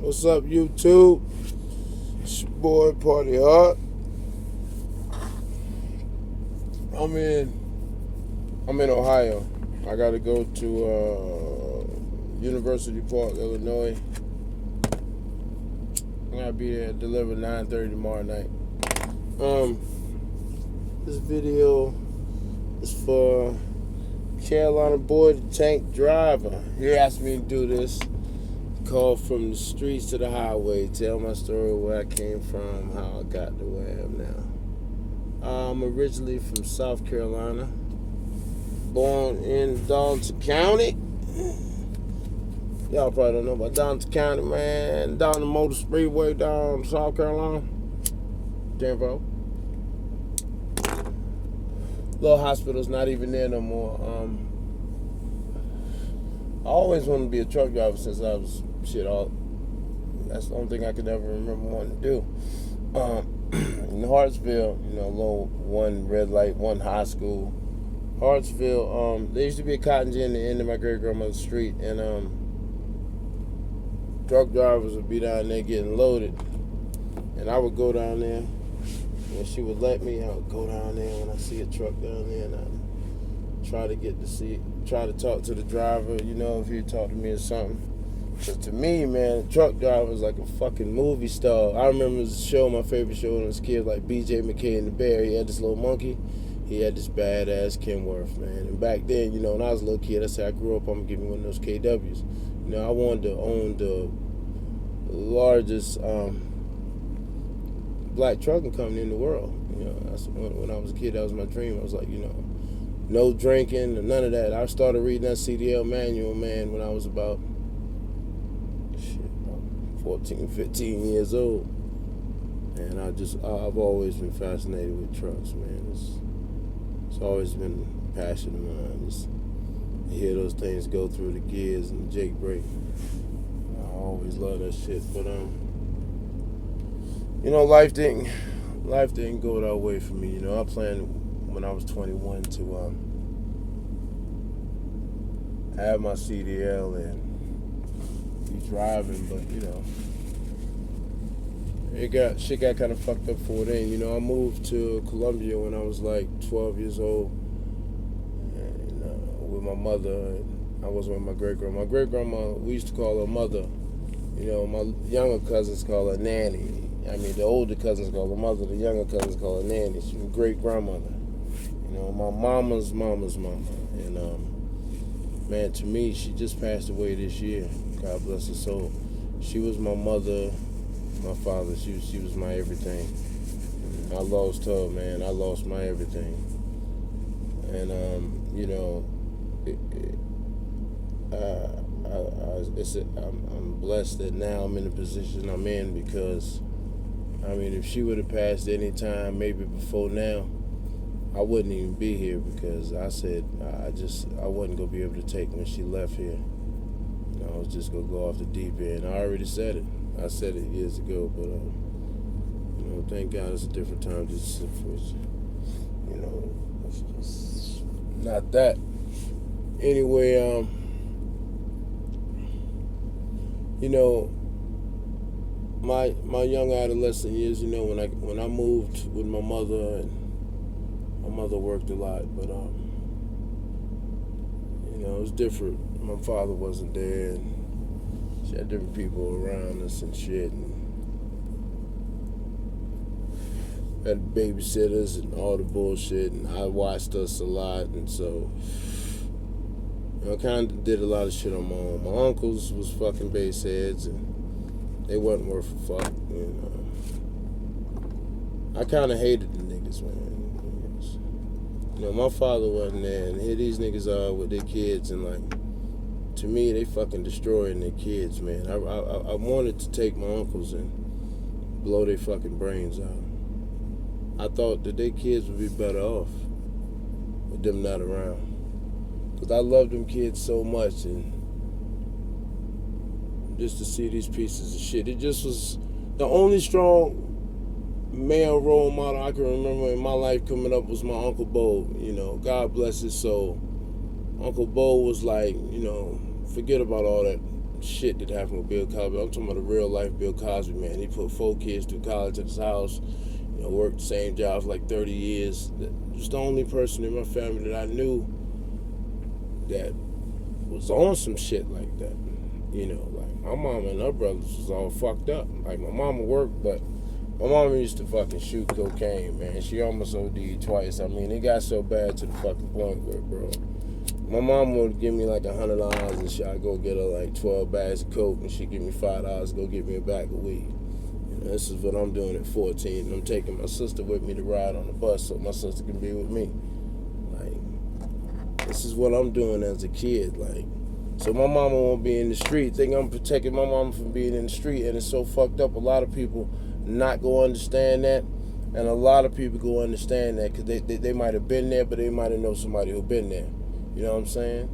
What's up, YouTube? It's your boy Parteehard. I'm in Ohio. I gotta go to University Park, Illinois. I gotta be there, deliver 9:30 tomorrow night. This video is for Carolina boy, the tank driver. He asked me to do this. Call from the streets to the highway. Tell my story, where I came from, how I got to where I am now. I'm originally from South Carolina. Born in Darlington County. Y'all probably don't know about Darlington County, man. Down the Motor Speedway down in South Carolina. Denver. Little hospital's not even there no more. I always wanted to be a truck driver since I was that's the only thing I could ever remember wanting to do. In Hartsville, little one red light, one high school. Hartsville, there used to be a cotton gin at the end of my great grandmother's street, and truck drivers would be down there getting loaded, and I would go down there. When she would let me, I would go down there when I see a truck down there, and I'd try to talk to the driver, if he'd talk to me or something. Because to me, man, a truck driver was like a fucking movie star. I remember my favorite show when I was a kid, like B.J. McKay and the Bear. He had this little monkey. He had this badass Kenworth, man. And back then, when I was a little kid, I said, I grew up, I'm going to give me one of those KWs. I wanted to own the largest black trucking company in the world. When I was a kid, that was my dream. I was like, no drinking, none of that. I started reading that CDL manual, man, when I was about 14, 15 years old. And I've always been fascinated with trucks, man. It's always been a passion of mine. Just to hear those things go through the gears and the Jake brake. I always love that shit. But life didn't go that way for me. I planned when I was 21 to have my CDL and be driving, but shit got kind of fucked up for then. I moved to Columbia when I was like 12 years old, and with my mother. I wasn't with my great grandma. My great grandma, we used to call her mother. My younger cousins call her nanny. The older cousins call her mother. The younger cousins call her nanny. She was great grandmother. My mama's mama's mama. And man, to me, she just passed away this year. God bless her soul. She was my mother, my father. She was my everything. I lost her, man. I lost my everything. And I'm blessed that now I'm in the position I'm in, because if she would have passed any time, maybe before now, I wouldn't even be here, because I said I wasn't gonna be able to take when she left here. I was just gonna go off the deep end. I already said it. I said it years ago, but thank God it's a different time. Just it's just not that. Anyway, my young adolescent years, when I moved with my mother, and my mother worked a lot, but it was different. My father wasn't there, and she had different people around us and shit, and had babysitters and all the bullshit, and I watched us a lot, and so I kind of did a lot of shit on my own. My uncles was fucking base heads, and they wasn't worth a fuck. I kind of hated the niggas, man. My father wasn't there, and here these niggas are with their kids, and to me, they fucking destroying their kids, man. I wanted to take my uncles and blow their fucking brains out. I thought that their kids would be better off with them not around. Because I loved them kids so much, and just to see these pieces of shit, it just was the only strong male role model I can remember in my life coming up was my Uncle Bo. God bless his soul. Uncle Bo was like, forget about all that shit that happened with Bill Cosby. I'm talking about a real life Bill Cosby, man. He put 4 kids through college at his house. Worked the same job for like 30 years. Just the only person in my family that I knew that was on some shit like that. Like my mom and her brothers was all fucked up. Like my mama worked, but my mama used to fucking shoot cocaine, man. She almost OD'd twice. I mean, it got so bad to the fucking point where, bro, my mom would give me like $100 and shit. I'd go get her like 12 bags of coke, and she'd give me $5 to go get me a bag of weed. This is what I'm doing at 14. I'm taking my sister with me to ride on the bus so my sister can be with me. Like, this is what I'm doing as a kid. Like, so my mama won't be in the street. Think I'm protecting my mama from being in the street, and it's so fucked up. A lot of people not go understand that, and a lot of people go understand that because they might have been there, but they might have known somebody who been there. You know what I'm saying?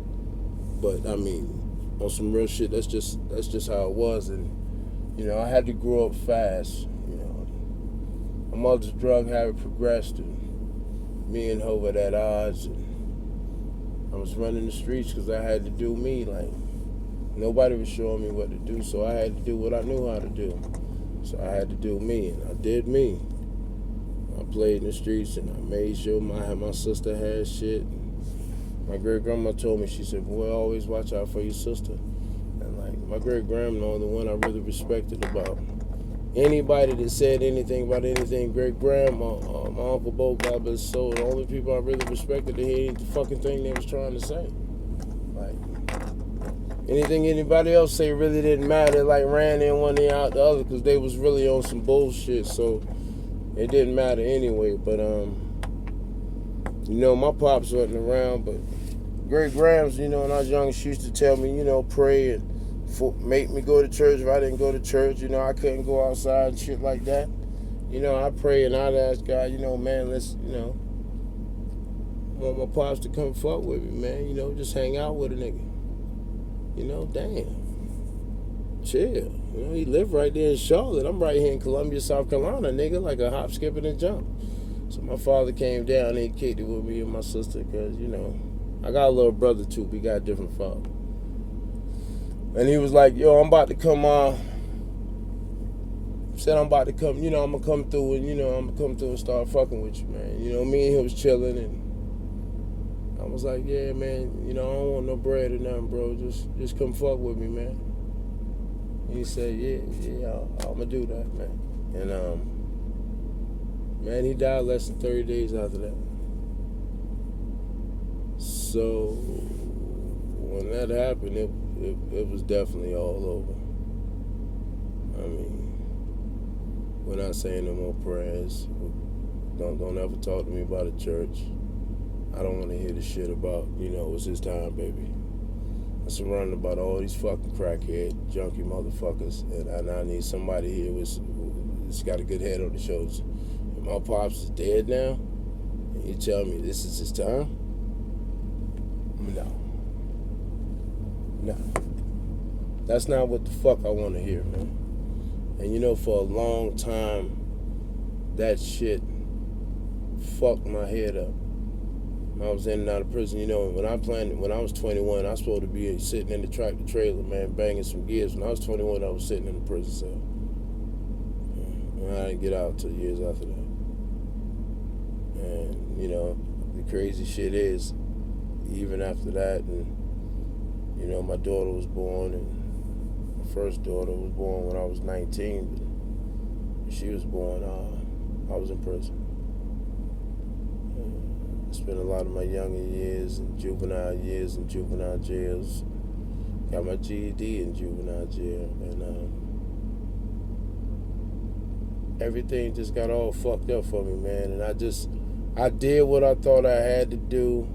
But I mean, on some real shit, that's just how it was. And I had to grow up fast. My mother's drug habit progressed, and me and her were at odds. And I was running the streets because I had to do me. Like, nobody was showing me what to do, so I had to do what I knew how to do. So I had to do me, and I did me. I played in the streets, and I made sure my sister had shit. My great grandma told me, she said, "Boy, always watch out for your sister." My great grandma, the one I really respected about anybody that said anything about anything, great grandma, my Uncle Bo, God bless his soul, the only people I really respected to hear the fucking thing they was trying to say. Like, anything anybody else say really didn't matter. Like, ran in one ear out the other because they was really on some bullshit, so it didn't matter anyway. But my pops wasn't around, but great grams, when I was young, she used to tell me, pray and make me go to church. If I didn't go to church, I couldn't go outside and shit like that. I pray and I'd ask God, man, let's, want my pops to come fuck with me, man. Just hang out with a nigga. Damn. Chill. He lived right there in Charlotte. I'm right here in Columbia, South Carolina, nigga, like a hop, skip, and a jump. So my father came down and he kicked it with me and my sister because, I got a little brother too. We got a different father. And he was like, yo, I'm about to come said I'm about to come, I'm going to come through and, I'm going to come through and start fucking with you, man. Me and him was chilling, and I was like, yeah, man, I don't want no bread or nothing, bro. Just come fuck with me, man. And he said, yeah, I'm going to do that, man. And, man, he died less than 30 days after that. So when that happened, it was definitely all over. I mean, we're not saying no more prayers. Don't ever talk to me about a church. I don't want to hear the shit about, it's his time, baby. I'm surrounded about all these fucking crackhead, junkie motherfuckers, and I need somebody here that's got a good head on the shoulders. And my pops is dead now, and you tell me this is his time? No. That's not what the fuck I want to hear, man. And for a long time, that shit fucked my head up. I was in and out of prison, when I was 21, I was supposed to be sitting in the tractor trailer, man, banging some gears. When I was 21, I was sitting in the prison cell. And I didn't get out until years after that. And, the crazy shit is, even after that, and my daughter was born, and my first daughter was born when I was 19. But when she was born, I was in prison. I spent a lot of my younger years in juvenile jails. Got my GED in juvenile jail, and everything just got all fucked up for me, man. And I did what I thought I had to do.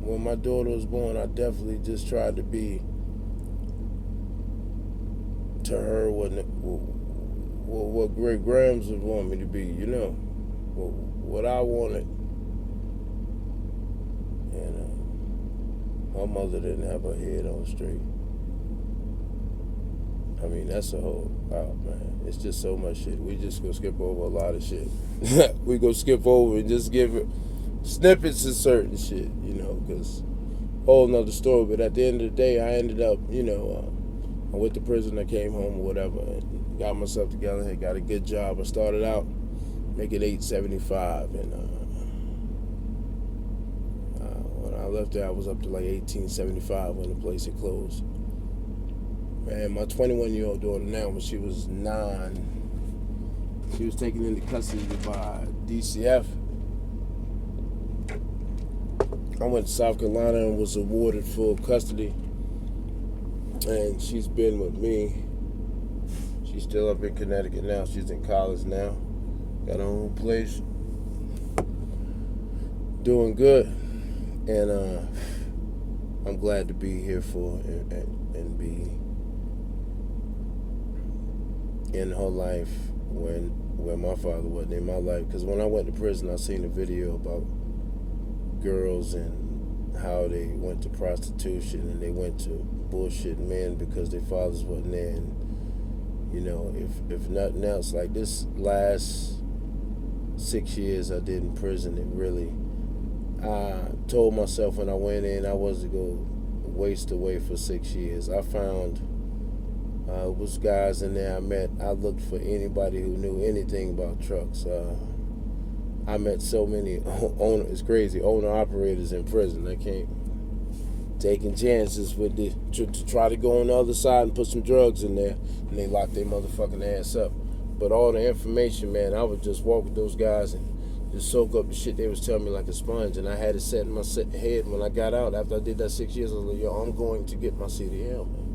When my daughter was born, I definitely just tried to be to her what great grams would want me to be, what I wanted. And my mother didn't have her head on straight. I mean, that's a whole, wow, man. It's just so much shit. We just gonna skip over a lot of shit. We gonna skip over and just give it snippets of certain shit, because whole nother story. But at the end of the day, I ended up, I went to prison, I came home or whatever, and got myself together, and got a good job. I started out making $8.75, and when I left there, I was up to like $18.75 when the place had closed. Man, my 21-year-old daughter now, when she was 9, she was taken into custody by DCF. I went to South Carolina and was awarded full custody. And she's been with me. She's still up in Connecticut now. She's in college now. Got her own place. Doing good. And I'm glad to be here for and be in her life when my father wasn't in my life. Because when I went to prison, I seen a video about girls and how they went to prostitution and they went to bullshit men because their fathers wasn't there. And if nothing else, like this last 6 years I did in prison, it really, I told myself when I went in I wasn't going to waste away for 6 years. I found it was guys in there I met. I looked for anybody who knew anything about trucks. I met so many owner-operators in prison. I can't taking chances with to try to go on the other side and put some drugs in there, and they lock their motherfucking ass up. But all the information, man, I would just walk with those guys and just soak up the shit they was telling me like a sponge. And I had it set in my head when I got out. After I did that 6 years, I was like, yo, I'm going to get my CDL, man.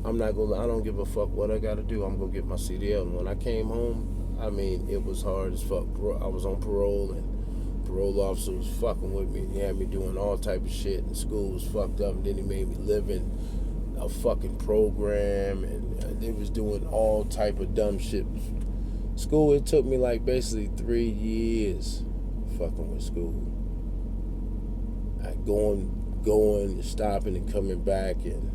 I don't give a fuck what I gotta do. I'm gonna get my CDL. And when I came home, I mean, it was hard as fuck. I was on parole, and parole officer was fucking with me. And he had me doing all type of shit, and school was fucked up. And then he made me live in a fucking program, and they was doing all type of dumb shit. School, it took me like basically 3 years fucking with school. Going, stopping, and coming back, and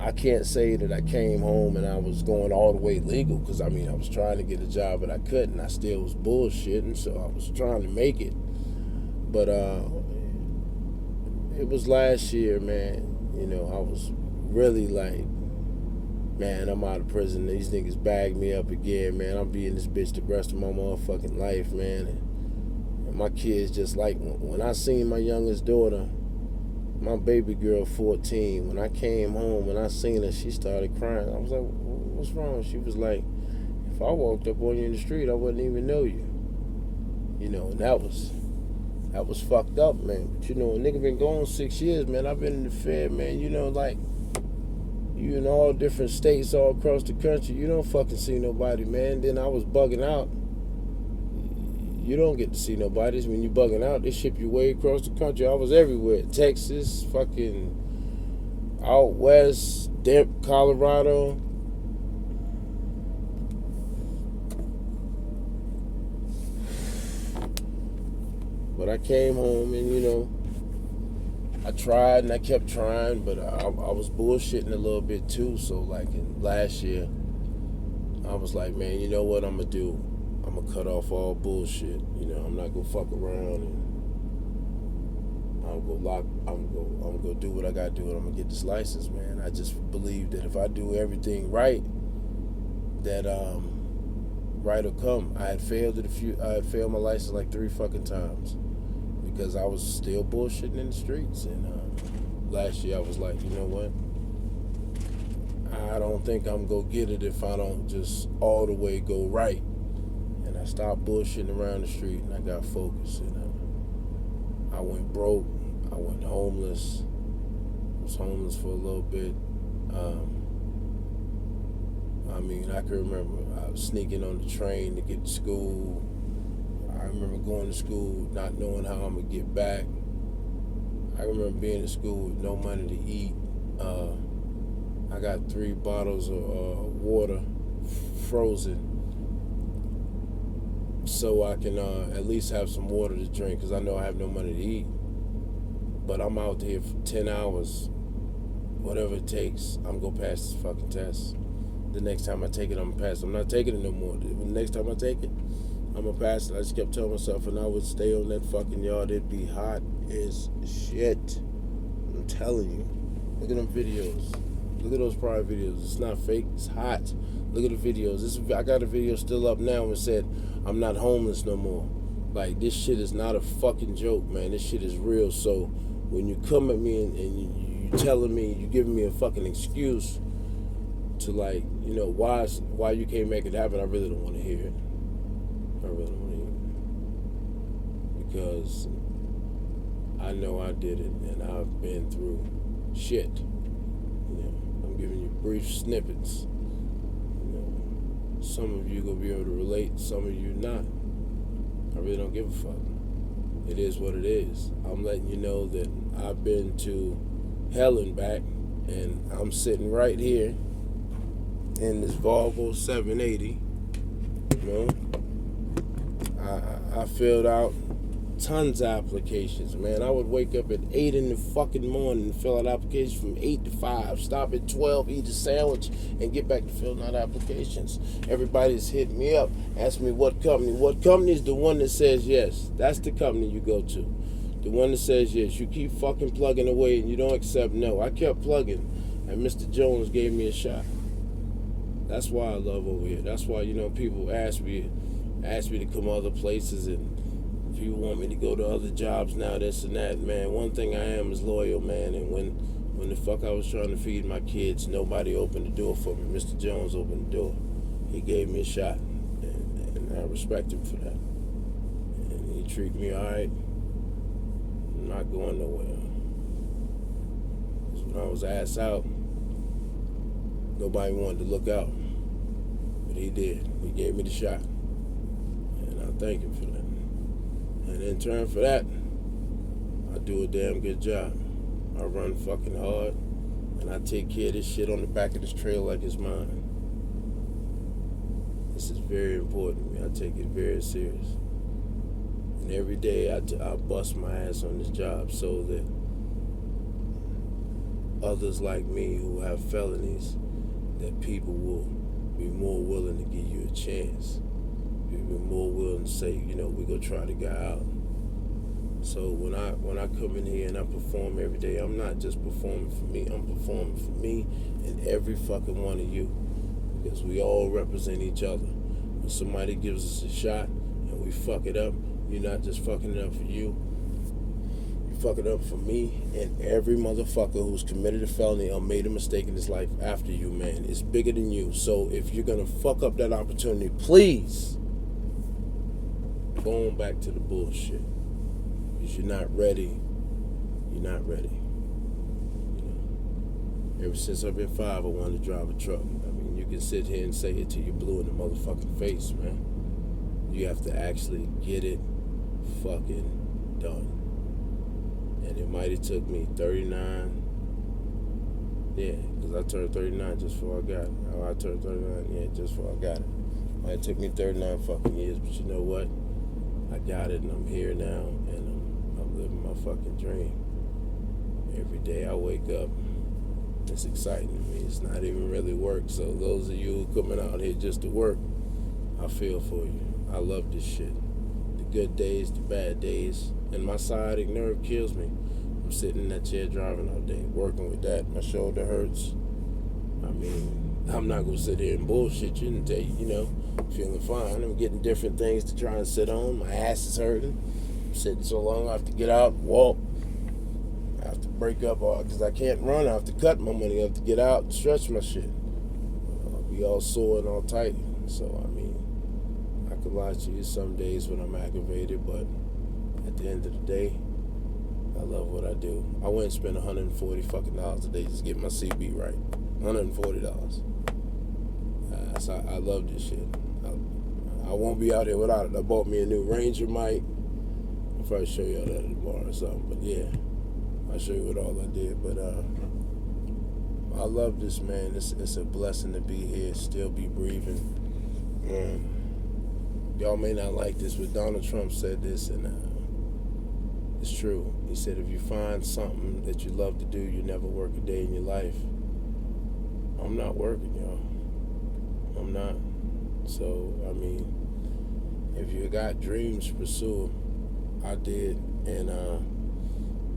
I can't say that I came home and I was going all the way legal, because I was trying to get a job, but I couldn't. I still was bullshitting, so I was trying to make it. But it was last year, man. I was really like, man, I'm out of prison. These niggas bagged me up again, man. I'm being this bitch the rest of my motherfucking life, man. And my kids just like, when I seen my youngest daughter, my baby girl, 14, when I came home and I seen her, she started crying. I was like, what's wrong? She was like, if I walked up on you in the street, I wouldn't even know you. And that was fucked up, man. But a nigga been gone 6 years, man. I've been in the Fed, man. Like, you in all different states all across the country. You don't fucking see nobody, man. Then I was bugging out. You don't get to see nobody. When you bugging out, they ship you way across the country. I was everywhere. Texas, fucking out west, Colorado. But I came home and, I tried and I kept trying, but I was bullshitting a little bit too. So like in last year, I was like, man, you know what I'm going to do? I'm going to cut off all bullshit. I'm not going to fuck around, and I'm going to do what I got to do, and I'm going to get this license, man. I just believe that if I do everything right, that right will come. I had failed my license like 3 fucking times because I was still bullshitting in the streets. And last year I was like, you know what? I don't think I'm going to get it if I don't just all the way go right. And I stopped bullshitting around the street, and I got focused. And I went broke. I went homeless. I was homeless for a little bit. I can remember I was sneaking on the train to get to school. I remember going to school not knowing how I'm going to get back. I remember being in school with no money to eat. I got 3 bottles of water frozen so I can at least have some water to drink, because I know I have no money to eat. But I'm out here for 10 hours, whatever it takes. I'm going to pass this fucking test. The next time I take it, I'm going to pass it. I'm not taking it no more. The next time I take it, I'm going to pass it. I just kept telling myself, and I would stay on that fucking yard. It'd be hot is shit. I'm telling you. Look at them videos. Look at those prior videos. It's not fake. It's hot. Look at the videos. I got a video still up now and said, I'm not homeless no more. Like, this shit is not a fucking joke, man. This shit is real. So when you come at me and you telling me, you giving me a fucking excuse to, like, you know, why you can't make it happen, I really don't want to hear it. I really don't want to hear it. Because I know I did it, and I've been through shit. You know, I'm giving you brief snippets. You know, some of you gonna be able to relate, some of you not. I really don't give a fuck. It is what it is. I'm letting you know that I've been to hell and back, and I'm sitting right here in this Volvo 780. You know, I filled out tons of applications, man. I would wake up at 8 in the fucking morning and fill out applications from 8 to 5, stop at 12, eat a sandwich, and get back to filling out applications. Everybody's hitting me up, asking me what company. What company is the one that says yes? That's the company you go to. The one that says yes. You keep fucking plugging away and you don't accept no. I kept plugging, and Mr. Jones gave me a shot. That's why I love over here. That's why, you know, people ask me to come other places, and people want me to go to other jobs now, this and that, man. One thing I am is loyal, man. And when the fuck I was trying to feed my kids, nobody opened the door for me. Mr. Jones opened the door. He gave me a shot, and I respect him for that. And he treated me all right. I'm not going nowhere. Because when I was ass out, nobody wanted to look out. But he did. He gave me the shot. And I thank him for that. And in turn for that, I do a damn good job. I run fucking hard, and I take care of this shit on the back of this trail like it's mine. This is very important to me. I take it very serious. And every day I bust my ass on this job so that others like me who have felonies, that people will be more willing to give you a chance. People be more willing to say, you know, we go try the guy out. So when I come in here and I perform every day, I'm not just performing for me. I'm performing for me and every fucking one of you, because we all represent each other. When somebody gives us a shot and we fuck it up, you're not just fucking it up for you. You fuck it up for me and every motherfucker who's committed a felony or made a mistake in his life after you, man. It's bigger than you. So if you're gonna fuck up that opportunity, please go on back to the bullshit. Because you're not ready. You're not ready. You know, ever since I've been 5, I wanted to drive a truck. I mean, you can sit here and say it till you're blue in the motherfucking face, man. You have to actually get it fucking done. And it might have took me 39. Yeah, because I turned 39 just before I got it. I turned 39, yeah, just before I got it. It took me 39 fucking years, but you know what? I got it, and I'm here now, and I'm living my fucking dream. Every day I wake up, it's exciting to me. It's not even really work. So those of you who coming out here just to work, I feel for you. I love this shit. The good days, the bad days, and my sciatic nerve kills me. I'm sitting in that chair driving all day, working with that. My shoulder hurts. I mean, I'm not gonna sit here and bullshit you and tell you, you know, feeling fine. I'm getting different things to try and sit on. My ass is hurting. I'm sitting so long, I have to get out, walk. I have to break up, because I can't run. I have to cut my money. I have to get out and stretch my shit. I'll be all sore and all tight. So, I mean, I could lie to you some days when I'm aggravated, but at the end of the day, I love what I do. I went and spent $140 fucking dollars a day just to get my CB right. $140. So I love this shit. I won't be out here without it. I bought me a new Ranger mic. I'll probably show y'all that tomorrow or something. But yeah, I'll show you what all I did. But I love this, man. It's a blessing to be here, still be breathing. Y'all may not like this, but Donald Trump said this, and it's true. He said, if you find something that you love to do, you never work a day in your life. I'm not working, y'all. I'm not. So, I mean, if you got dreams, pursue them. I did. And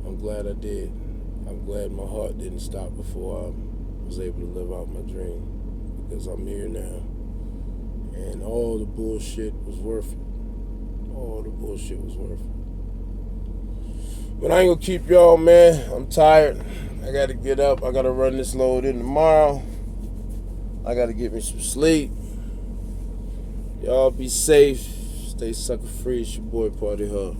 I'm glad I did. I'm glad my heart didn't stop before I was able to live out my dream, because I'm here now. And all the bullshit was worth it. All the bullshit was worth it. But I ain't gonna keep y'all, man. I'm tired. I gotta get up. I gotta run this load in tomorrow. I gotta get me some sleep. Y'all be safe. Stay sucker free. It's your boy Parteehard.